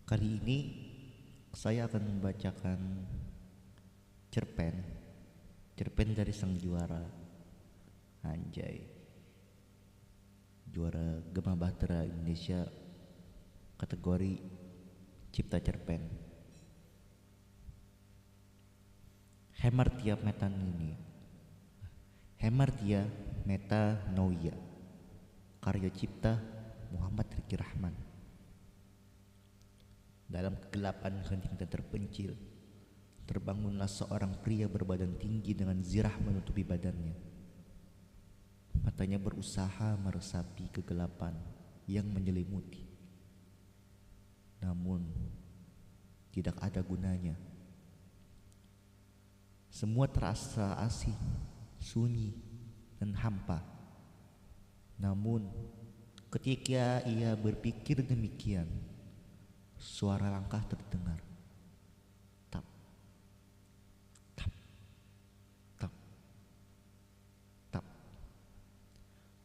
Kali ini saya akan membacakan cerpen dari sang juara, anjay, juara Gema Bahtera Indonesia kategori cipta cerpen. Hemartia Metanoia, karya cipta Muhammad Riki Rahman. Dalam kegelapan hening dan terpencil, terbangunlah seorang pria berbadan tinggi dengan zirah menutupi badannya. Matanya berusaha meresapi kegelapan yang menyelimuti, namun tidak ada gunanya. Semua terasa asing, sunyi, dan hampa. Namun ketika ia berpikir demikian, suara langkah terdengar. Tap, tap, tap, tap.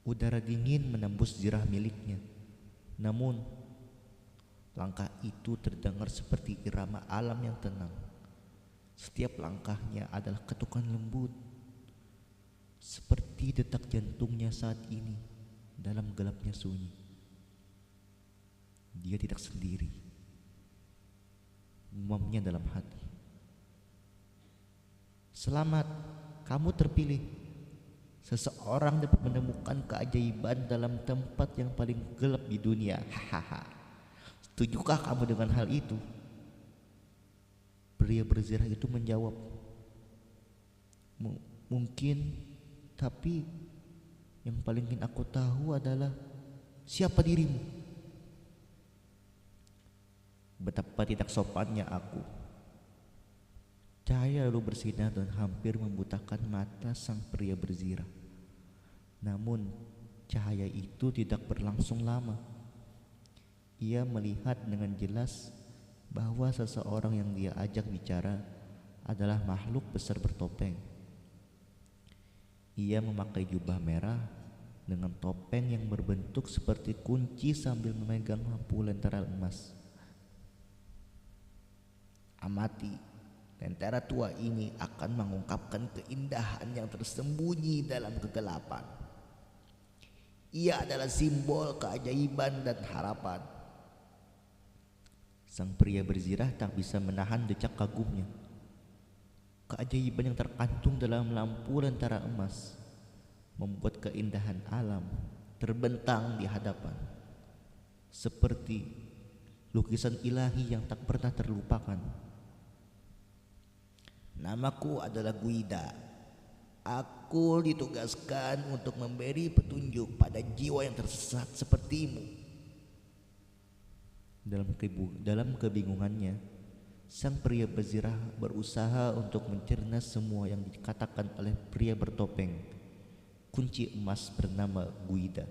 Udara dingin menembus zirah miliknya. Namun langkah itu terdengar seperti irama alam yang tenang. Setiap langkahnya adalah ketukan lembut, seperti detak jantungnya saat ini dalam gelapnya sunyi. Dia tidak sendiri, gumamnya dalam hati. Selamat, kamu terpilih. Seseorang dapat menemukan keajaiban dalam tempat yang paling gelap di dunia. Hahaha. Setujukah kamu dengan hal itu? Pria berzirah itu menjawab, mungkin, tapi yang paling ingin aku tahu adalah siapa dirimu? Betapa tidak sopannya aku. Cahaya lalu bersinar dan hampir membutakan mata sang pria berzirah. Namun cahaya itu tidak berlangsung lama. Ia melihat dengan jelas bahwa seseorang yang dia ajak bicara adalah makhluk besar bertopeng. Ia memakai jubah merah dengan topeng yang berbentuk seperti kunci sambil memegang lampu lentera emas. Amati, lentera tua ini akan mengungkapkan keindahan yang tersembunyi dalam kegelapan. Ia adalah simbol keajaiban dan harapan. Sang pria berzirah tak bisa menahan decak kagumnya. Keajaiban yang terkantung dalam lampu lentera emas membuat keindahan alam terbentang di hadapan, seperti lukisan ilahi yang tak pernah terlupakan. Namaku adalah Guida. Aku ditugaskan untuk memberi petunjuk pada jiwa yang tersesat sepertimu. Dalam kebingungannya, sang pria berzirah berusaha untuk mencerna semua yang dikatakan oleh pria bertopeng kunci emas bernama Guida.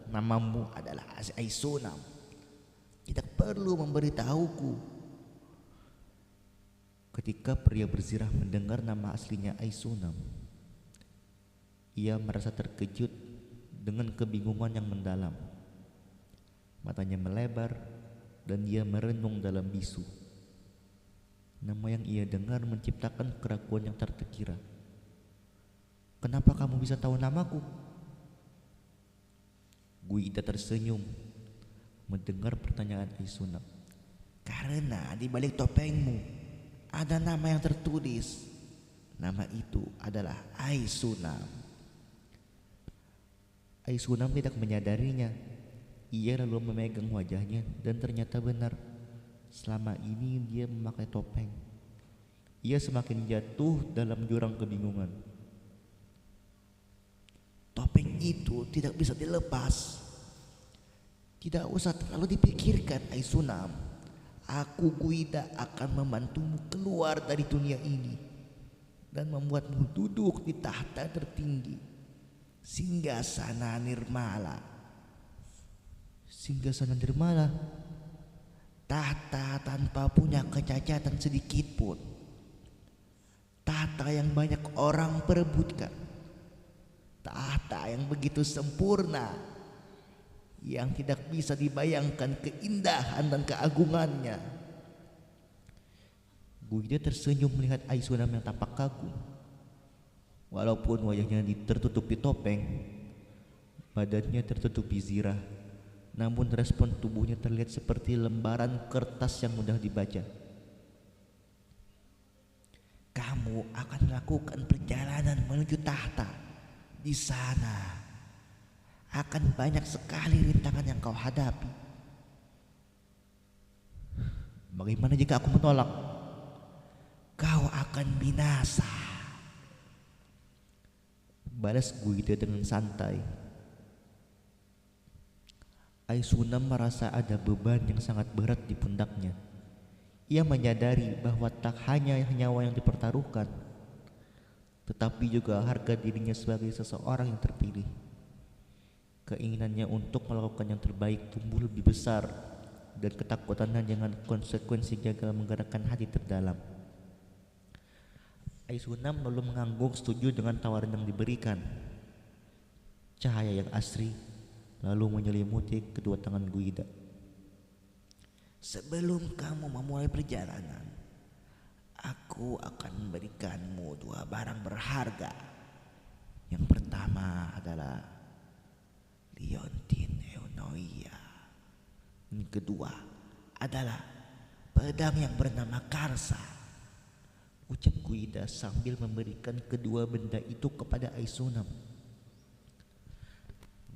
Namamu adalah Aisunam. Tidak perlu memberitahuku. Ketika pria berzirah mendengar nama aslinya Aisunam, ia merasa terkejut dengan kebingungan yang mendalam. Matanya melebar dan dia merenung dalam bisu. Nama yang ia dengar menciptakan keraguan yang tak terkira. Kenapa kamu bisa tahu namaku? Guida tersenyum mendengar pertanyaan Aisunam. Karena di balik topengmu ada nama yang tertulis. Nama itu adalah Aisunam. Aisunam tidak menyadarinya. Ia lalu memegang wajahnya dan ternyata benar. Selama ini dia memakai topeng. Ia semakin jatuh dalam jurang kebingungan. Topeng itu tidak bisa dilepas. Tidak usah terlalu dipikirkan, Aisunam. Aku Guida akan membantumu keluar dari dunia ini dan membuatmu duduk di tahta tertinggi, Singgasana Nirmala. Singgasana Nirmala, tahta tanpa punya kecacatan sedikit pun. Tahta yang banyak orang perebutkan. Tahta tahta yang begitu sempurna, yang tidak bisa dibayangkan keindahan dan keagungannya. Guida tersenyum melihat Aisunam yang tampak kagum. Walaupun wajahnya tertutupi topeng, badannya tertutupi zirah, namun respon tubuhnya terlihat seperti lembaran kertas yang mudah dibaca. Kamu akan melakukan perjalanan menuju tahta. Di sana akan banyak sekali rintangan yang kau hadapi. Bagaimana jika aku menolak? Kau akan binasa, balas Guida dengan santai. Aisunam merasa ada beban yang sangat berat di pundaknya. Ia menyadari bahwa tak hanya nyawa yang dipertaruhkan, tetapi juga harga dirinya sebagai seseorang yang terpilih. Keinginannya untuk melakukan yang terbaik tumbuh lebih besar, dan ketakutannya dengan konsekuensi gagal menggerakkan hati terdalam. Aisunam lalu mengangguk setuju dengan tawaran yang diberikan. Cahaya yang asri lalu menyelimuti kedua tangan Guida. Sebelum kamu memulai perjalanan, aku akan memberikanmu dua barang berharga. Yang pertama adalah liontin Eunoia. Yang kedua adalah pedang yang bernama Karsa, ucap Guida sambil memberikan kedua benda itu kepada Aisunam.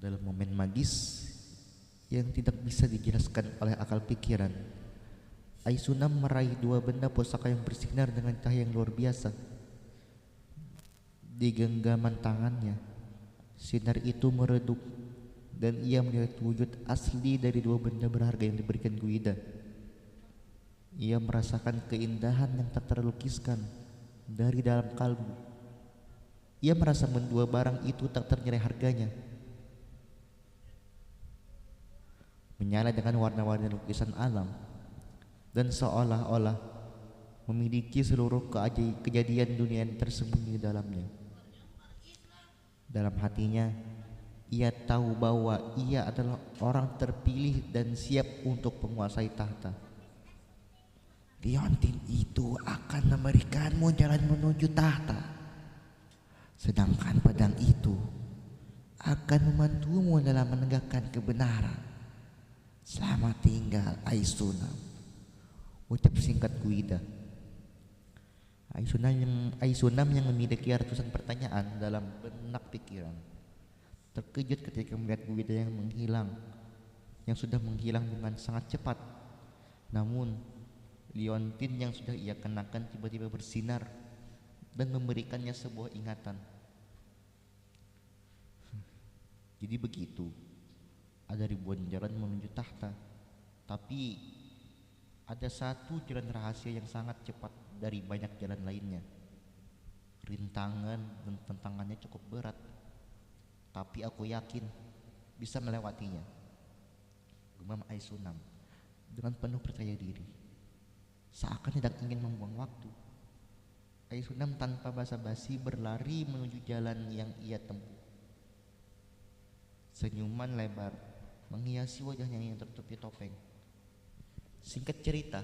Dalam momen magis yang tidak bisa dijelaskan oleh akal pikiran, Aisunam meraih dua benda pusaka yang bersinar dengan cahaya yang luar biasa. Di genggaman tangannya, sinar itu meredup dan ia melihat wujud asli dari dua benda berharga yang diberikan Guida. Ia merasakan keindahan yang tak terlukiskan dari dalam kalbu. Ia merasa dua barang itu tak ternilai harganya, menyala dengan warna-warni lukisan alam, dan seolah-olah memiliki seluruh kejadian dunia yang tersembunyi di dalamnya. Dalam hatinya, ia tahu bahwa ia adalah orang terpilih dan siap untuk menguasai tahta. Liontin itu akan memberikanmu jalan menuju tahta, sedangkan pedang itu akan membantumu dalam menegakkan kebenaran. Selamat tinggal Aisunam, ucap singkat Guida. Aisunam yang memiliki ratusan pertanyaan dalam benak pikiran terkejut ketika melihat Guida yang sudah menghilang dengan sangat cepat. Namun liontin yang sudah ia kenakan tiba-tiba bersinar dan memberikannya sebuah ingatan. Jadi begitu, ada ribuan jalan menuju tahta, tapi ada satu jalan rahasia yang sangat cepat dari banyak jalan lainnya. Rintangan dan tantangannya cukup berat, tapi aku yakin bisa melewatinya, gumam Aisunam dengan penuh percaya diri. Seakan tidak ingin membuang waktu, Aisunam tanpa basa-basi berlari menuju jalan yang ia tempuh. Senyuman lebar menghiasi wajahnya yang tertutupi topeng. Singkat cerita,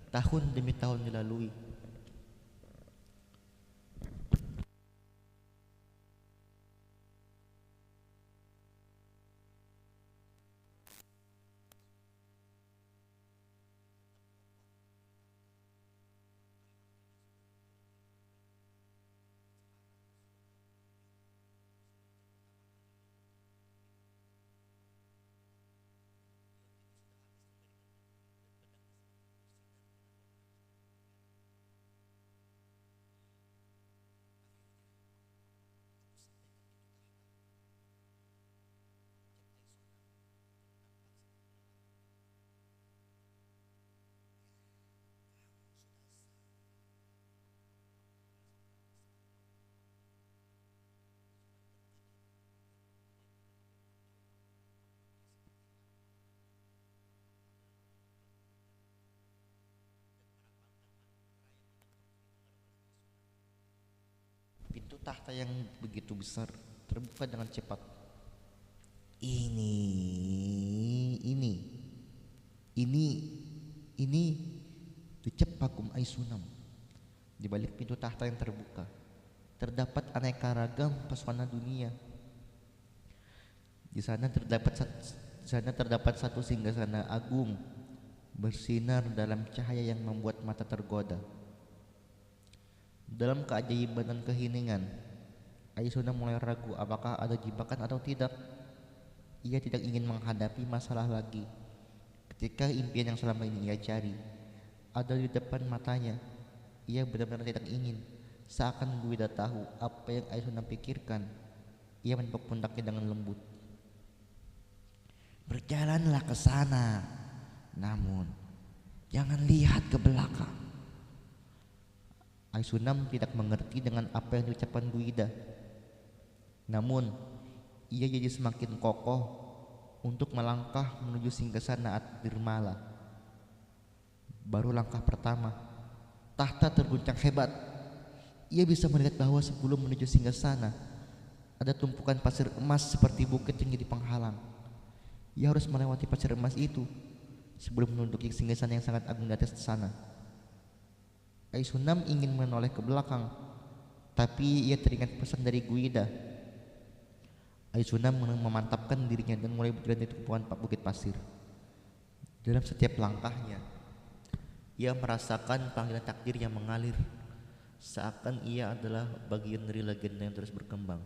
tahun demi tahun dilalui. Pintu tahta yang begitu besar terbuka dengan cepat. Ini, ini, ini, ucap Pakum Aisunam. Di balik pintu tahta yang terbuka, terdapat aneka ragam pesona dunia. Di sana terdapat satu singgasana agung, bersinar dalam cahaya yang membuat mata tergoda. Dalam keajaiban dan keheningan, Aisunam mulai ragu apakah ada jebakan atau tidak. Ia tidak ingin menghadapi masalah lagi. Ketika impian yang selama ini ia cari ada di depan matanya, ia benar-benar tidak ingin. Seakan Guida tahu apa yang Aisunam pikirkan. Ia menepuk pundaknya dengan lembut. Berjalanlah ke sana, namun jangan lihat ke belakang. Aisunam tidak mengerti dengan apa yang diucapkan Guida. Namun ia jadi semakin kokoh untuk melangkah menuju singgasana Dirmala. Baru langkah pertama, tahta terguncang hebat. Ia bisa melihat bahwa sebelum menuju singgasana ada tumpukan pasir emas seperti bukit yang jadi penghalang. Ia harus melewati pasir emas itu sebelum menduduki singgasana yang sangat agung di atas sana. Aisunam ingin menoleh ke belakang, tapi ia teringat pesan dari Guida. Aisunam memantapkan dirinya dan mulai berjalan di tumpukan bukit pasir. Dalam setiap langkahnya, ia merasakan panggilan takdir yang mengalir, seakan ia adalah bagian dari legenda yang terus berkembang.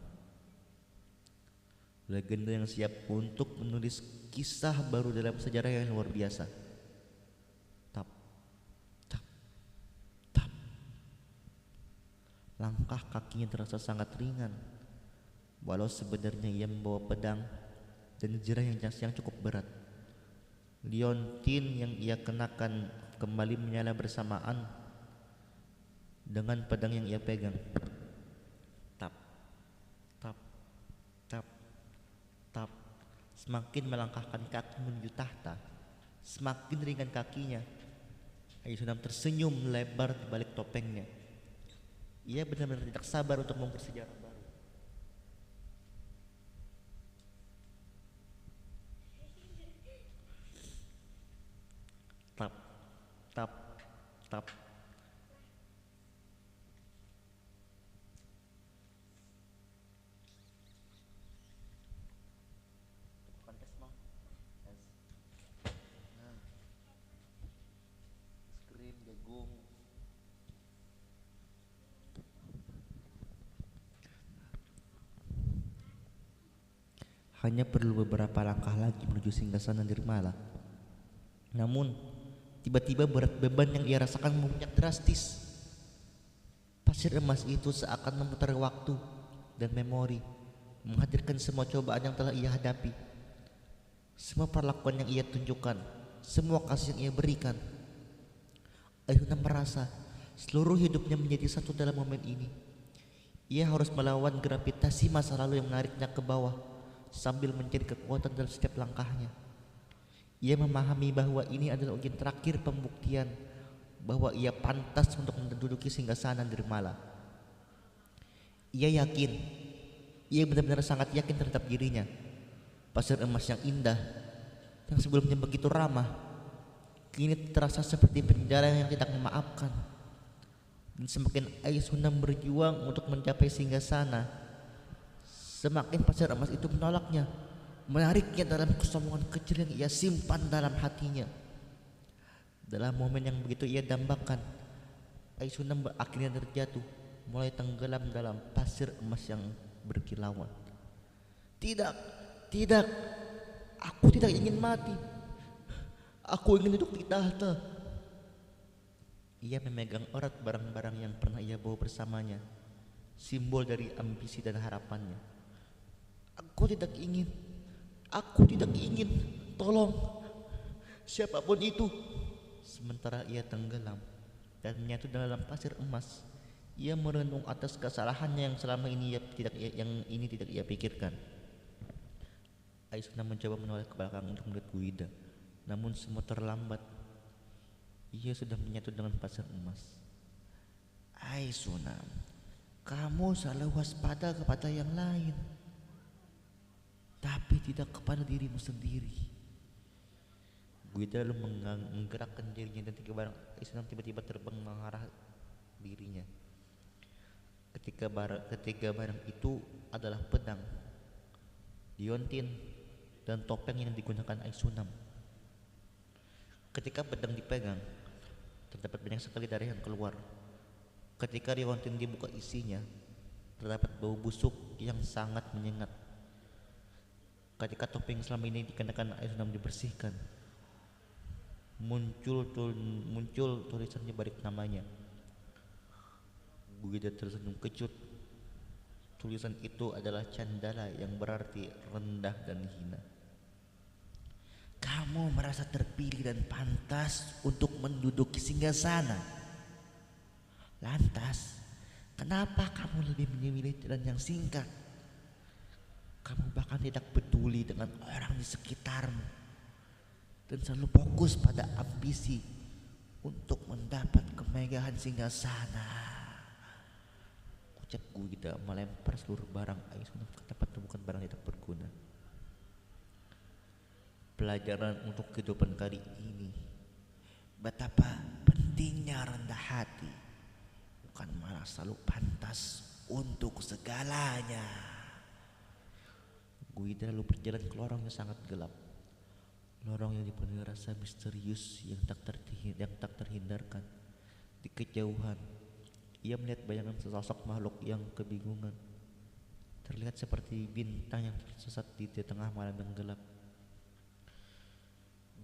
Legenda yang siap untuk menulis kisah baru dalam sejarah yang luar biasa. Tap, tap, tap. Langkah kakinya terasa sangat ringan, walau sebenarnya ia membawa pedang dan jerah yang cukup berat. Liontin yang ia kenakan kembali menyala bersamaan dengan pedang yang ia pegang. Tap, tap, tap, tap. Semakin melangkahkan kaki menuju tahta, semakin ringan kakinya. Aisunam tersenyum lebar di balik topengnya. Ia benar-benar tidak sabar untuk mengukir sejarah baru. Tap, tap, tap. Krim, jagung. Hanya perlu beberapa langkah lagi menuju singgasana Dirmala. Namun tiba-tiba berat beban yang ia rasakan memuncak drastis. Pasir emas itu seakan memutar waktu dan memori, menghadirkan semua cobaan yang telah ia hadapi, semua perlakuan yang ia tunjukkan, semua kasih yang ia berikan. Aisunam merasa seluruh hidupnya menjadi satu dalam momen ini. Ia harus melawan gravitasi masa lalu yang menariknya ke bawah sambil mencari kekuatan dalam setiap langkahnya. Ia memahami bahwa ini adalah ujian terakhir pembuktian bahwa ia pantas untuk menduduki singgasana Dirmala. Ia yakin, ia benar-benar sangat yakin terhadap dirinya. Pasir emas yang indah, yang sebelumnya begitu ramah, kini terasa seperti penjara yang tidak memaafkan. Dan semakin Aisunam berjuang untuk mencapai singgasana, semakin pasir emas itu menolaknya, menariknya dalam kesombongan kecil yang ia simpan dalam hatinya. Dalam momen yang begitu ia dambakan, Aisunam akhirnya terjatuh, mulai tenggelam dalam pasir emas yang berkilauan. Tidak, tidak, aku tidak ingin mati. Aku ingin duduk di tahta. Ia memegang erat barang-barang yang pernah ia bawa bersamanya, simbol dari ambisi dan harapannya. Aku tidak ingin, tolong, siapapun itu. Sementara ia tenggelam dan menyatu dalam pasir emas, ia merenung atas kesalahannya yang selama ini tidak ia pikirkan. Aisunam mencoba menoleh ke belakang untuk melihat Guida, namun semua terlambat. Ia sudah menyatu dengan pasir emas. Aisunam, kamu selalu waspada kepada yang lain. tapi tidak kepada dirimu sendiri. Guida lalu menggerakkan dirinya dan tiga barang Aisunam tiba-tiba terbang mengarah dirinya. Ketiga barang itu adalah pedang, liontin, dan topeng yang digunakan Aisunam. Ketika pedang dipegang, terdapat banyak sekali darah yang keluar. Ketika liontin dibuka isinya, terdapat bau busuk yang sangat menyengat. Ketika topeng selama ini dikenakan Aisunam dibersihkan, muncul tulisannya balik namanya. Guida tersenyum kecut. Tulisan itu adalah Candala yang berarti rendah dan hina. Kamu merasa terpilih dan pantas untuk menduduki singgasana. Lantas, kenapa kamu lebih memilih jalan yang singkat? Kamu bahkan tidak peduli dengan orang di sekitarmu dan selalu fokus pada ambisi untuk mendapat kemegahan singgasana. Ucap Guida melempar seluruh barang Aisunam ke tempat temukan barang tidak berguna. Pelajaran untuk kehidupan kali ini, betapa pentingnya rendah hati, bukan malah selalu pantas untuk segalanya. Guida lalu berjalan ke lorong yang sangat gelap. Lorong yang dipenuhi rasa misterius yang tak terhindarkan. Di kejauhan, ia melihat bayangan sesosok makhluk yang kebingungan. Terlihat seperti bintang yang tersesat di tengah malam yang gelap.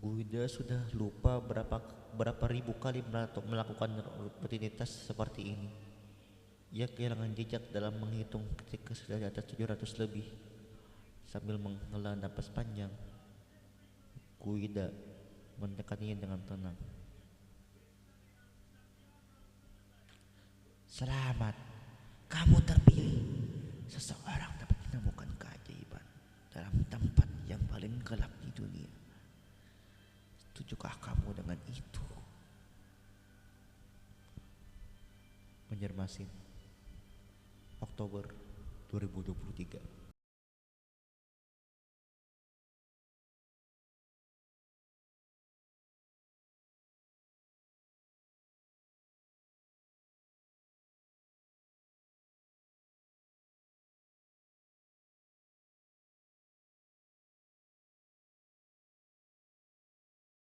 Guida sudah lupa berapa ribu kali melakukan rutinitas seperti ini. Ia kehilangan jejak dalam menghitung ketika sudah di atas 700 lebih. Sambil menghela napas panjang, Guida mendekatinya dengan tenang. Selamat, kamu terpilih. Seseorang dapat menemukan keajaiban dalam tempat yang paling gelap di dunia. Setujukah kamu dengan itu? Banjarmasin, Oktober 2023.